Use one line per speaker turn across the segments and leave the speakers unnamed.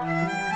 年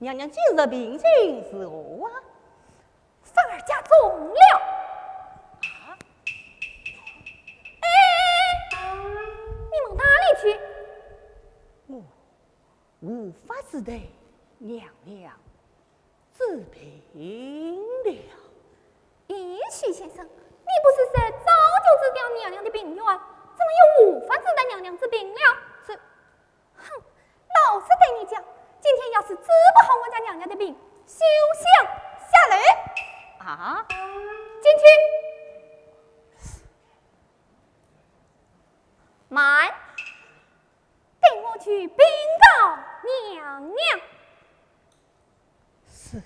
娘娘今日病情是何啊？
反而加重了。
啊！
哎，你往哪里去？
我无法自对，娘娘自平了。
咦，徐先生，你不是说早就治掉娘娘的病源，怎么又无法治得娘娘之病了？是，哼，老实对你讲。今天要是治不好我家娘娘的病，休想下来！
啊！
进去，慢，给我去禀告娘娘。
是。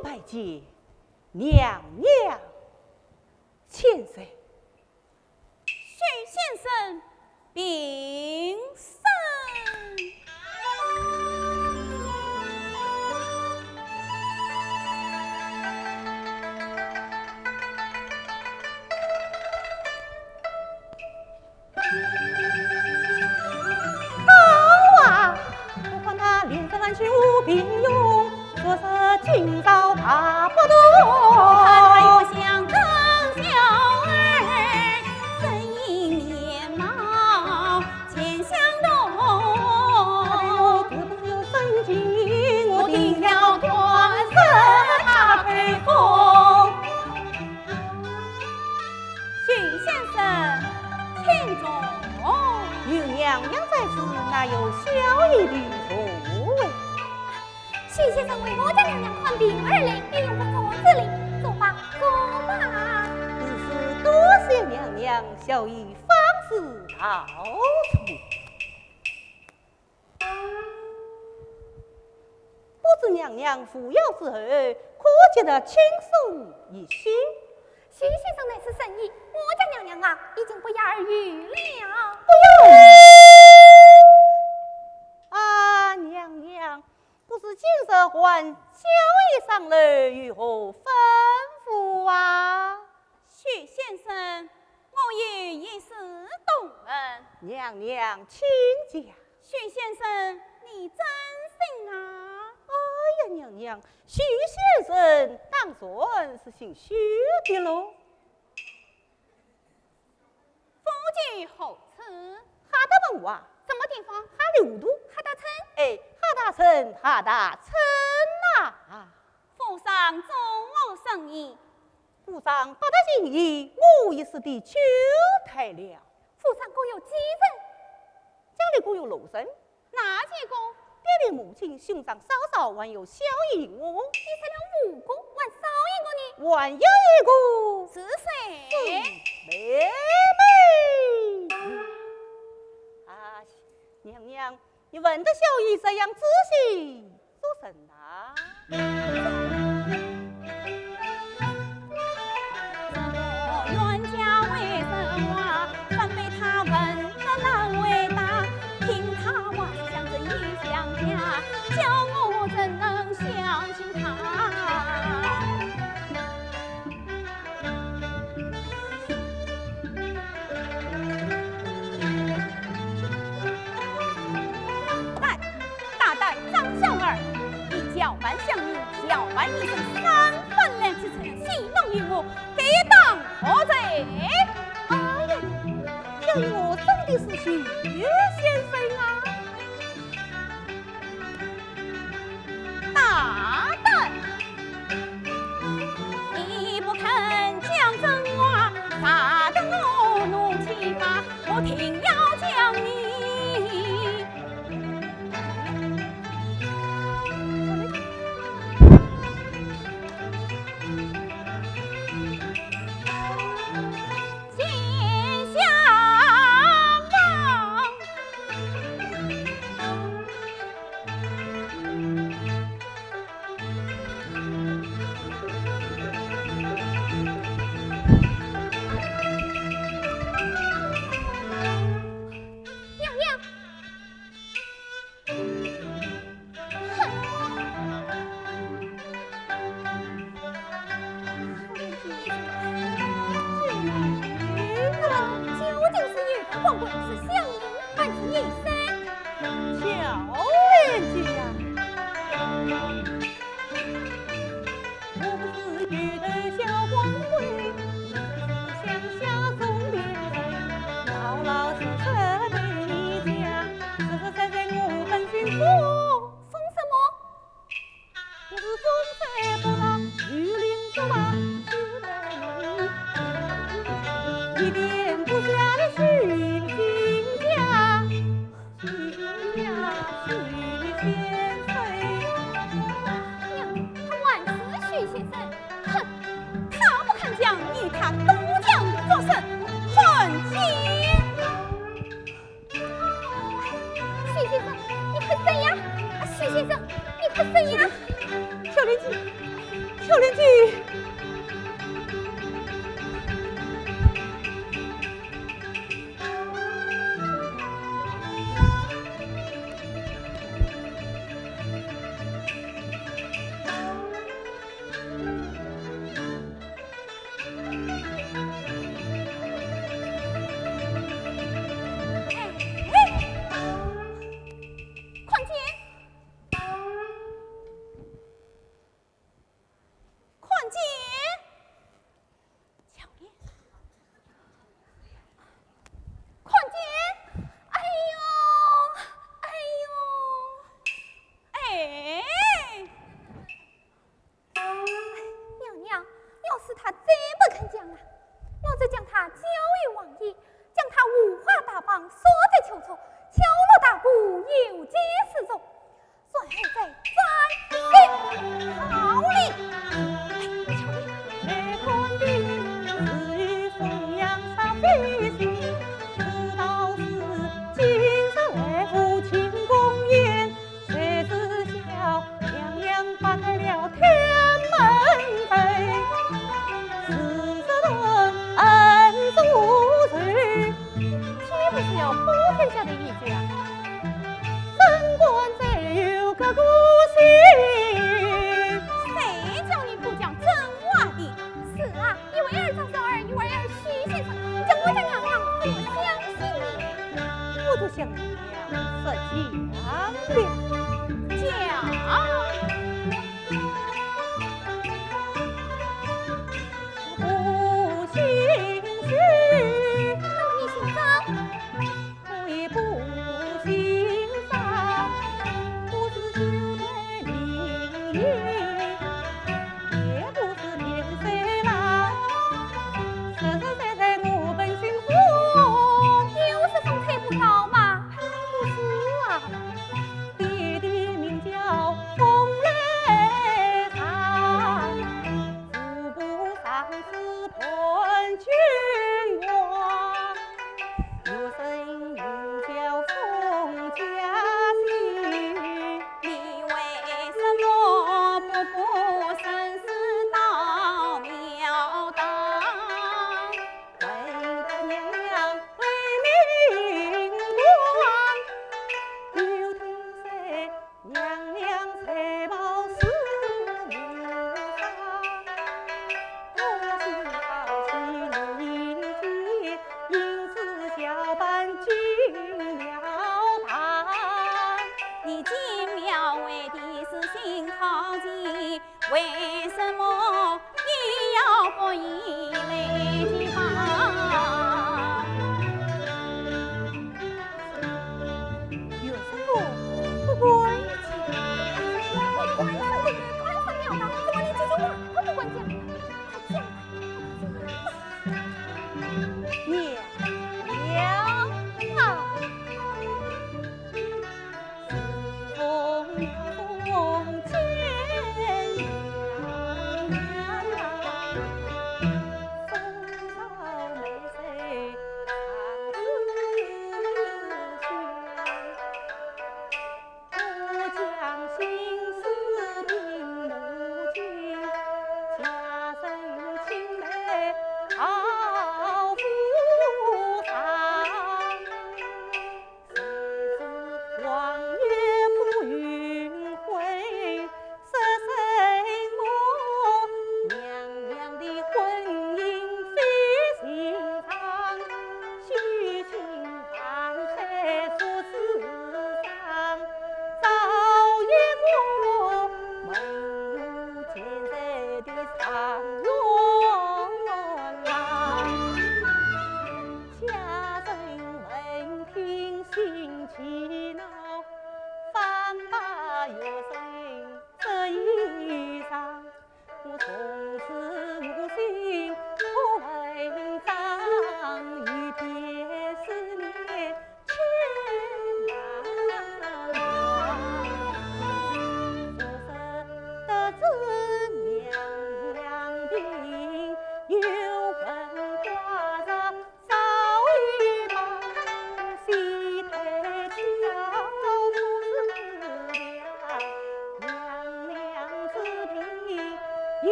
拜见娘娘千岁。
徐先生禀身。
好啊，我看他脸上安全无病用，说是今朝怕不多。
看他又像张小儿，身影面貌千相同。
是不是有神经？我定要断死他配风。
徐先生，请坐。
有娘娘在此，哪有小爷的错位？
徐先生为我家娘娘看病而来，你用不着这里，走吧，走吧。
只是多谢娘娘，小爷方是到处。不知娘娘服药之后，可觉得轻松一些？
徐先生乃是神医，我家娘娘啊，已经不言而喻了。
不用啊，娘娘，不知今日还小爷上来如何吩咐啊？
徐先生，我有一事动问。
娘娘请讲。
徐先生，你真姓啊？
哎呀，娘娘，徐先生当算是姓徐的喽。
夫居何处？
哈达门哇，
什么地方？
哈六都，
哈达村。
哎，哈达城，哈达城呐。
府上做我生意，
府上八大金银，我一时的求太了。
府上共有几人？
家里共有6人，
哪几个？
爹的母亲、兄长、嫂嫂，还有小姨我。
你才了5个，还少一个呢？
还有一个
是谁？
妹妹。啊，娘娘，你问的小姨这样仔细说甚啊？
我冤家为什么反被他问得难为答？听他话像真亦像假，叫我怎能相信他？府，给当何罪？
哎呀，小姨我真的是徐先生啊！
大胆！你不肯讲真话，杀得我怒气发，我定要将你。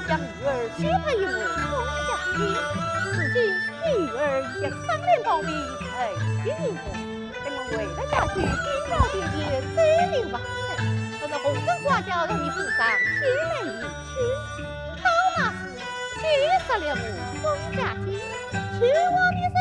将女儿许配于我封家里，如今女儿已经3年报名成亲于我，等我为了家去顶高殿前追名完成，等到红灯花轿让你府上千门一曲，到那时70了我封家亲，去我的